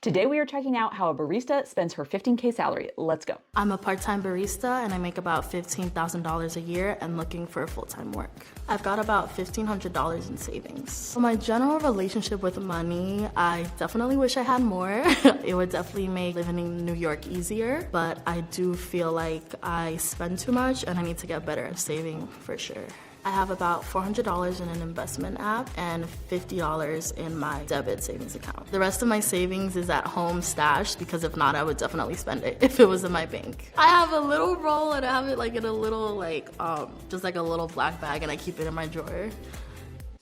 Today we are checking out how a barista spends her 15K salary. Let's go. I'm a part-time barista and I make about $15,000 a year and looking for full-time work. I've got about $1,500 in savings. My general relationship with money, I definitely wish I had more. It would definitely make living in New York easier, but I do feel like I spend too much and I need to get better at saving for sure. I have about $400 in an investment app and $50 in my debit savings account. The rest of my savings is at home stashed because if not, I would definitely spend it if it was in my bank. I have a little roll and I have it like in a little just like a little black bag and I keep it in my drawer.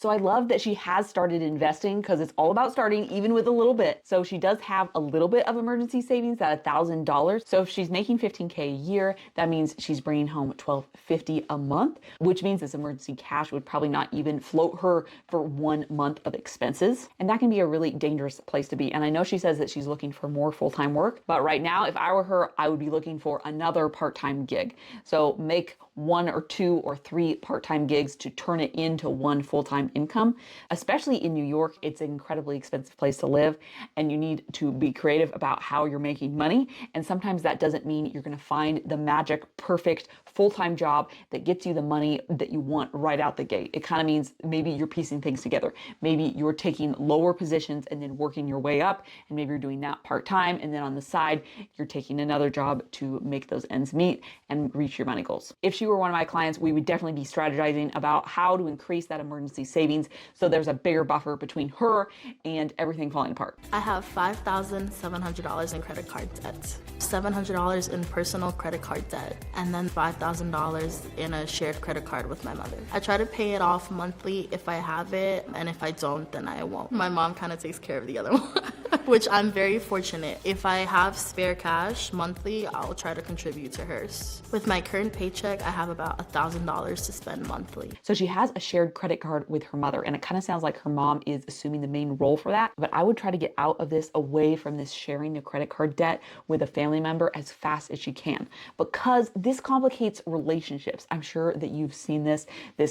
So I love that she has started investing because it's all about starting even with a little bit. So she does have a little bit of emergency savings at $1,000. So if she's making 15K a year, that means she's bringing home $1,250 a month, which means this emergency cash would probably not even float her for 1 month of expenses. And that can be a really dangerous place to be. And I know she says that she's looking for more full-time work, but right now, if I were her, I would be looking for another part-time gig. So make 1 or 2 or 3 part-time gigs to turn it into one full-time income. Especially in New York, it's an incredibly expensive place to live and you need to be creative about how you're making money. And sometimes that doesn't mean you're going to find the magic, perfect full-time job that gets you the money that you want right out the gate. It kind of means maybe you're piecing things together. Maybe you're taking lower positions and then working your way up, and maybe you're doing that part-time, and then on the side, you're taking another job to make those ends meet and reach your money goals. If she were one of my clients, we would definitely be strategizing about how to increase that emergency savings so there's a bigger buffer between her and everything falling apart. I have $5,700 in credit card debt, $700 in personal credit card debt, and then $5,000 in a shared credit card with my mother. I try to pay it off monthly if I have it, and if I don't, then I won't. My mom kind of takes care of the other one, which I'm very fortunate. If I have spare cash monthly, I'll try to contribute to hers. With my current paycheck, I have about $1,000 to spend monthly. So she has a shared credit card with her mother, and it kind of sounds like her mom is assuming the main role for that. But I would try to get out of this, away from this sharing the credit card debt with a family member as fast as she can, because this complicates relationships. I'm sure that you've seen this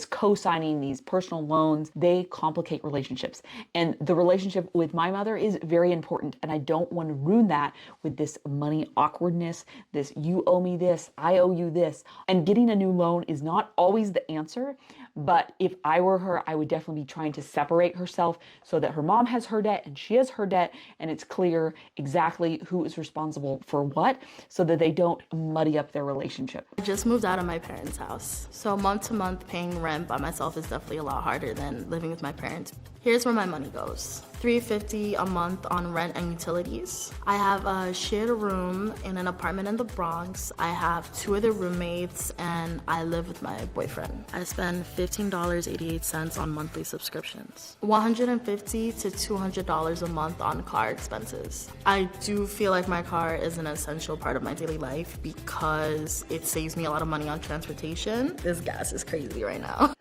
co-signing, these personal loans, they complicate relationships. And the relationship with my mother is very important, and I don't want to ruin that with this money awkwardness, this you owe me this, I owe you this. And getting a new loan is not always the answer, but if I were her, I would definitely be trying to separate herself so that her mom has her debt and she has her debt, and it's clear exactly who is responsible for what so that they don't muddy up their relationship. I just moved out of my parents' house, so month to month paying rent by myself is definitely a lot harder than living with my parents. Here's where my money goes. $350 a month on rent and utilities. I have a shared room in an apartment in the Bronx. I have 2 other roommates and I live with my boyfriend. I spend $15.88 on monthly subscriptions. $150 to $200 a month on car expenses. I do feel like my car is an essential part of my daily life because it saves me a lot of money on transportation. This gas is crazy right now.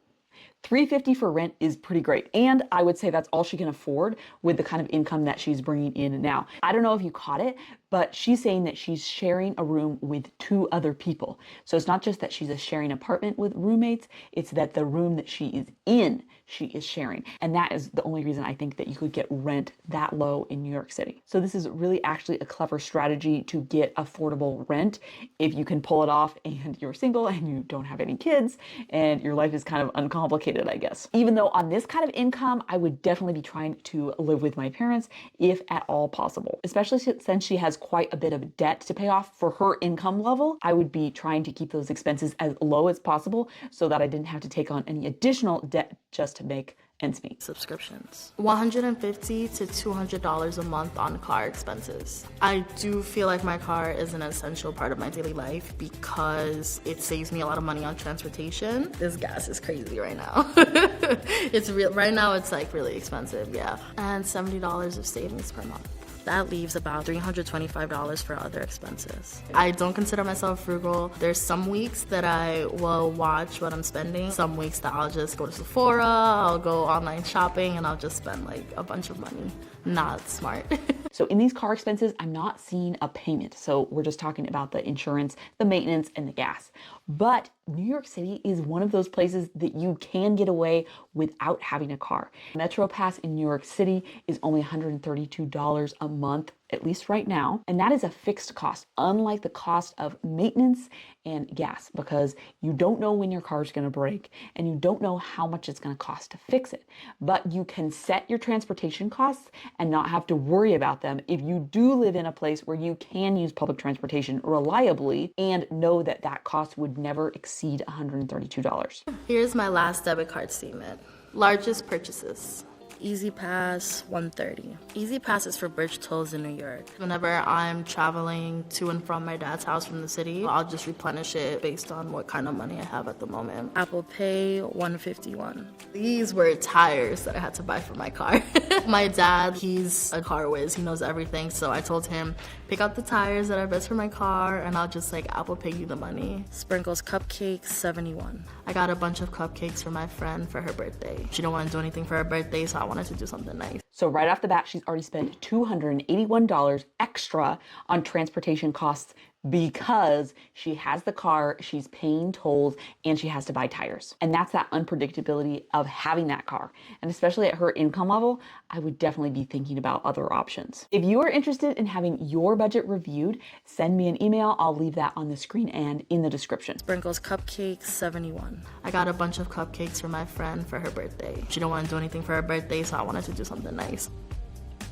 $350 for rent is pretty great. And I would say that's all she can afford with the kind of income that she's bringing in now. I don't know if you caught it, but she's saying that she's sharing a room with 2 other people. So it's not just that she's a sharing apartment with roommates, it's that the room that she is in, she is sharing. And that is the only reason I think that you could get rent that low in New York City. So this is really actually a clever strategy to get affordable rent if you can pull it off and you're single and you don't have any kids and your life is kind of uncomplicated, I guess. Even though on this kind of income, I would definitely be trying to live with my parents if at all possible, especially since she has quite a bit of debt to pay off for her income level. I would be trying to keep those expenses as low as possible so that I didn't have to take on any additional debt just to make ends meet. Subscriptions. $150 to $200 a month on car expenses. I do feel like my car is an essential part of my daily life because it saves me a lot of money on transportation. This gas is crazy right now. It's real right now, it's like really expensive, yeah. And $70 of savings per month. That leaves about $325 for other expenses. I don't consider myself frugal. There's some weeks that I will watch what I'm spending. Some weeks that I'll just go to Sephora, I'll go online shopping, and I'll just spend like a bunch of money. Not smart. So in these car expenses, I'm not seeing a payment. So we're just talking about the insurance, the maintenance, and the gas. But New York City is one of those places that you can get away without having a car. Metro Pass in New York City is only $132 a month at least right now. And that is a fixed cost, unlike the cost of maintenance and gas, because you don't know when your car is going to break and you don't know how much it's going to cost to fix it. But you can set your transportation costs and not have to worry about them if you do live in a place where you can use public transportation reliably and know that that cost would never exceed $132. Here's my last debit card statement. Largest purchases. Easy Pass, $130. Easy Pass is for Bridge Tolls in New York. Whenever I'm traveling to and from my dad's house from the city, I'll just replenish it based on what kind of money I have at the moment. Apple Pay, $151. These were tires that I had to buy for my car. My dad, he's a car whiz. He knows everything. So I told him, pick out the tires that are best for my car and I'll just Apple Pay you the money. Sprinkles Cupcakes, $71. I got a bunch of cupcakes for my friend for her birthday. She don't want to do anything for her birthday, so I wanted to do something nice. So right off the bat, she's already spent $281 extra on transportation costs because she has the car, she's paying tolls, and she has to buy tires. And that's that unpredictability of having that car. And especially at her income level, I would definitely be thinking about other options. If you are interested in having your budget reviewed, send me an email. I'll leave that on the screen and in the description. Sprinkles Cupcakes, $71. I got a bunch of cupcakes for my friend for her birthday. She don't want to do anything for her birthday, so I wanted to do something nice.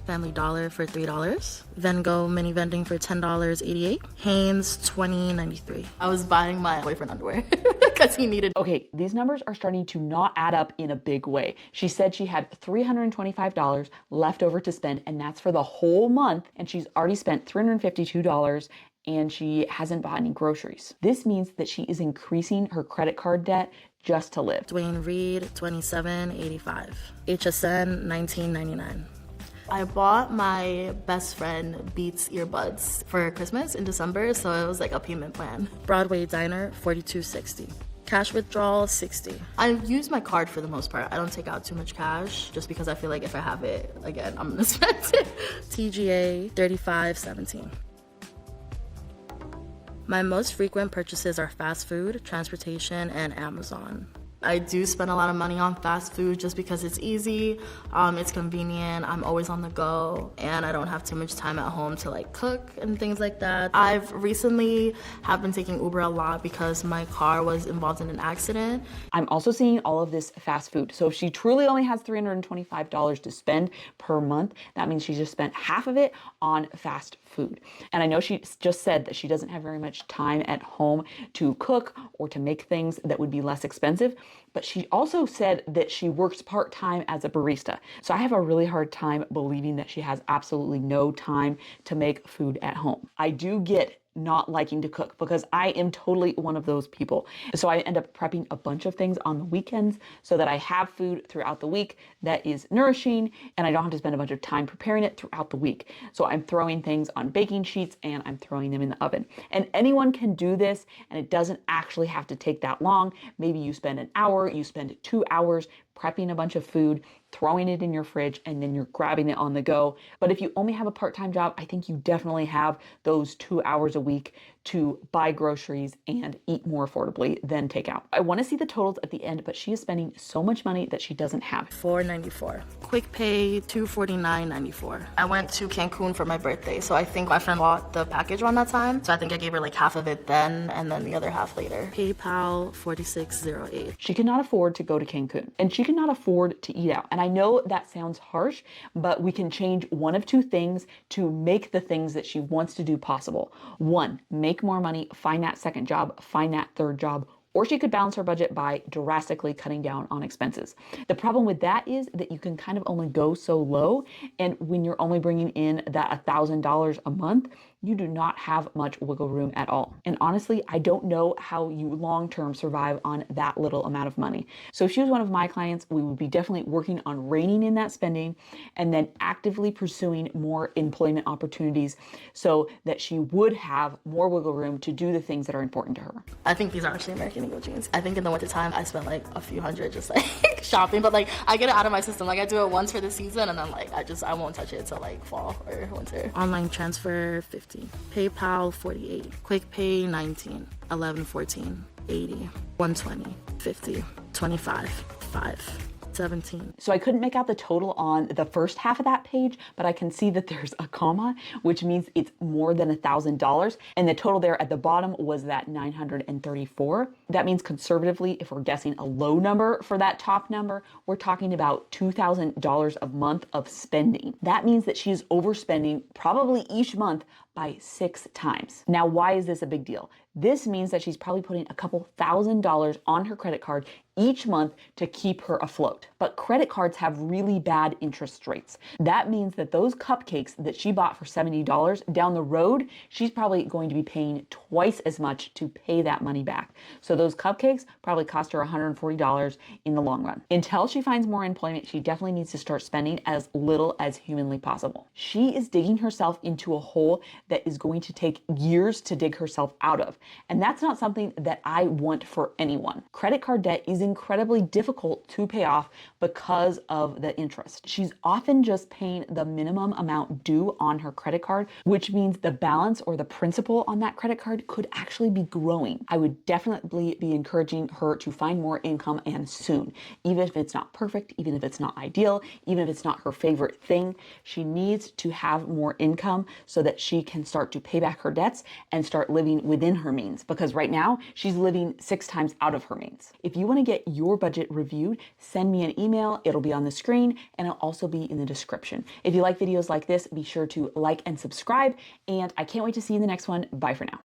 Family Dollar for $3. Van Gogh mini vending for $10.88. Hanes, $20.93. I was buying my boyfriend underwear because he needed. Okay, these numbers are starting to not add up in a big way. She said she had $325 left over to spend, and that's for the whole month, and she's already spent $352 and she hasn't bought any groceries. This means that she is increasing her credit card debt just to live. Dwayne Reed, $27.85. HSN, $19.99. I bought my best friend Beats earbuds for Christmas in December, so it was a payment plan. Broadway Diner, $42.60. Cash withdrawal, $60. I use my card for the most part. I don't take out too much cash just because I feel like if I have it, again, I'm gonna spend it. TGA, $35.17. My most frequent purchases are fast food, transportation, and Amazon. I do spend a lot of money on fast food just because it's easy, it's convenient, I'm always on the go, and I don't have too much time at home to cook and things like that. I've recently have been taking Uber a lot because my car was involved in an accident. I'm also seeing all of this fast food. So if she truly only has $325 to spend per month, that means she just spent half of it on fast food. And I know she just said that she doesn't have very much time at home to cook or to make things that would be less expensive, but she also said that she works part-time as a barista. So I have a really hard time believing that she has absolutely no time to make food at home. I do get not liking to cook because I am totally one of those people. So I end up prepping a bunch of things on the weekends so that I have food throughout the week that is nourishing and I don't have to spend a bunch of time preparing it throughout the week. So I'm throwing things on baking sheets and I'm throwing them in the oven. And anyone can do this and it doesn't actually have to take that long. Maybe you spend an hour, you spend 2 hours prepping a bunch of food, throwing it in your fridge, and then you're grabbing it on the go. But if you only have a part-time job, I think you definitely have those 2 hours a week to buy groceries and eat more affordably than takeout. I want to see the totals at the end, but she is spending so much money that she doesn't have. $4.94. Quick Pay, $249.94. I went to Cancun for my birthday, so I think my friend bought the package around that time. So I think I gave her half of it then, and then the other half later. PayPal, $46.08. She cannot afford to go to Cancun, and she cannot afford to eat out. And I know that sounds harsh, but we can change one of two things to make the things that she wants to do possible. One, make more money, find that second job, find that third job, or she could balance her budget by drastically cutting down on expenses. The problem with that is that you can kind of only go so low, and when you're only bringing in that $1,000 a month, you do not have much wiggle room at all. And honestly, I don't know how you long-term survive on that little amount of money. So if she was one of my clients, we would be definitely working on reining in that spending and then actively pursuing more employment opportunities so that she would have more wiggle room to do the things that are important to her. I think these are actually American Eagle jeans. I think in the wintertime, I spend a few hundred just shopping, but I get it out of my system. I do it once for the season and then I won't touch it until fall or winter. Online transfer, $50. PayPal, $48. Quick Pay, $19. $11.14. $80. $120. $50. $25. $5. 17. So I couldn't make out the total on the first half of that page, but I can see that there's a comma, which means it's more than $1,000. And the total there at the bottom was that 934. That means conservatively, if we're guessing a low number for that top number, we're talking about $2,000 a month of spending. That means that she's overspending probably each month by 6 times. Now, why is this a big deal? This means that she's probably putting a couple $1,000s on her credit card each month to keep her afloat. But credit cards have really bad interest rates. That means that those cupcakes that she bought for $70 down the road, she's probably going to be paying twice as much to pay that money back. So those cupcakes probably cost her $140 in the long run. Until she finds more employment, she definitely needs to start spending as little as humanly possible. She is digging herself into a hole that is going to take years to dig herself out of. And that's not something that I want for anyone. Credit card debt is incredibly difficult to pay off because of the interest. She's often just paying the minimum amount due on her credit card, which means the balance or the principal on that credit card could actually be growing. I would definitely be encouraging her to find more income, and soon. Even if it's not perfect, even if it's not ideal, even if it's not her favorite thing, she needs to have more income so that she can start to pay back her debts and start living within her means, because right now she's living 6 times out of her means. If you want to get your budget reviewed, send me an email. It'll be on the screen and it'll also be in the description. If you like videos like this, be sure to like and subscribe, and I can't wait to see you in the next one. Bye for now.